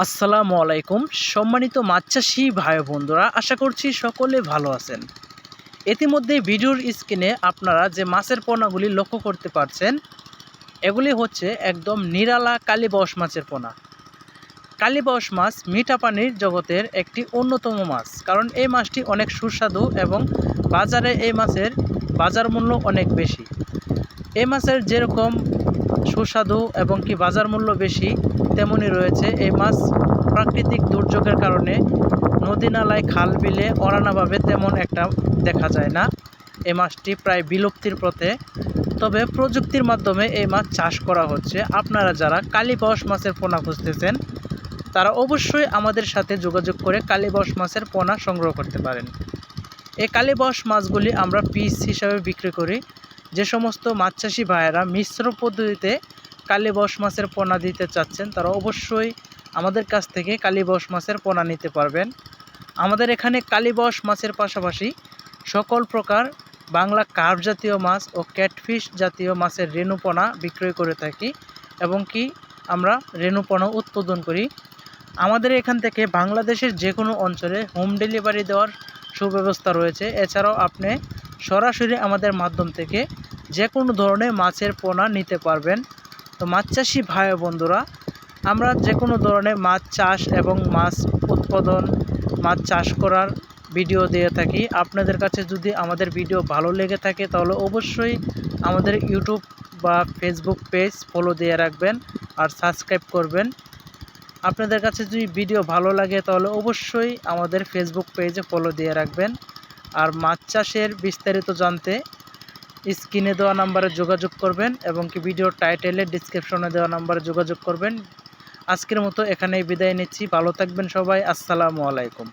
আসসালামু আলাইকুম। সম্মানিত মাছ চাষি ভাই বন্ধুরা, আশা করছি সকলে ভালো আছেন। ইতিমধ্যে ভিডিওর স্ক্রিনে আপনারা যে মাছের পোনাগুলি লক্ষ্য করতে পারছেন, এগুলি হচ্ছে একদম নিরালা কালীবাউস মাছের পোনা। কালীবাউস মাছ মিঠা পানির জগতের একটি অন্যতম মাছ, কারণ এই মাছটি অনেক সুস্বাদু এবং বাজারে এই মাছের বাজার মূল্য অনেক বেশি। এই মাছের যেরকম সুস্বাদু এবং কি বাজার মূল্য বেশি, তেমনই রয়েছে এই মাছ প্রাকৃতিক দুর্যোগের কারণে নদী নালায় খাল বিলে অরানাভাবে তেমন একটা দেখা যায় না। এই মাছটি প্রায় বিলুপ্তির পথে, তবে প্রযুক্তির মাধ্যমে এই মাছ চাষ করা হচ্ছে। আপনারা যারা কালীবাউস মাছের পোনা খুঁজতেছেন, তারা অবশ্যই আমাদের সাথে যোগাযোগ করে কালীবাউস মাছের পোনা সংগ্রহ করতে পারেন। এই কালীবাউস মাছগুলি আমরা পিস হিসাবে বিক্রি করি। যে সমস্ত মাছ চাষি ভাইয়েরা মিশ্র পদ্ধতিতে কালীবাউস মাছের পোনা দিতে চাচ্ছেন, তারা অবশ্যই আমাদের কাছ থেকে কালীবাউস মাছের পোনা নিতে পারবেন। আমাদের এখানে কালীবাউস মাছের পাশাপাশি সকল প্রকার বাংলা কার্প জাতীয় মাছ ও ক্যাটফিশ জাতীয় মাছের রেণুপোনা বিক্রয় করে থাকি এবং কি আমরা রেণুপোনা উৎপাদন করি। আমাদের এখান থেকে বাংলাদেশের যে কোনো অঞ্চলে হোম ডেলিভারি দেওয়ার সুব্যবস্থা রয়েছে। এছাড়াও আপনি সরাসরি আমাদের মাধ্যম থেকে যে কোনো ধরনের মাছের পোনা নিতে পারবেন। তো মাছ চাষি ভাই বন্ধুরা, আমরা যে কোনো ধরনের মাছ চাষ এবং মাছ উৎপাদন, মাছ চাষ করার ভিডিও দিয়ে থাকি। আপনাদের কাছে যদি আমাদের ভিডিও ভালো লেগে থাকে, তাহলে অবশ্যই আমাদের ইউটিউব বা ফেসবুক পেজ ফলো দিয়ে রাখবেন আর সাবস্ক্রাইব করবেন। আপনাদের কাছে যদি ভিডিও ভালো লাগে, তাহলে অবশ্যই আমাদের ফেসবুক পেজে ফলো দিয়ে রাখবেন। আর মাছ চাষের বিস্তারিত জানতে স্ক্রিনে দেওয়া নাম্বারে যোগাযোগ করবেন এবং কি ভিডিওর টাইটেলে ডিসক্রিপশনে দেওয়া নাম্বারে যোগাযোগ করবেন। আজকের মতো এখানেই বিদায় নিচ্ছি। ভালো থাকবেন সবাই। আসসালামু আলাইকুম।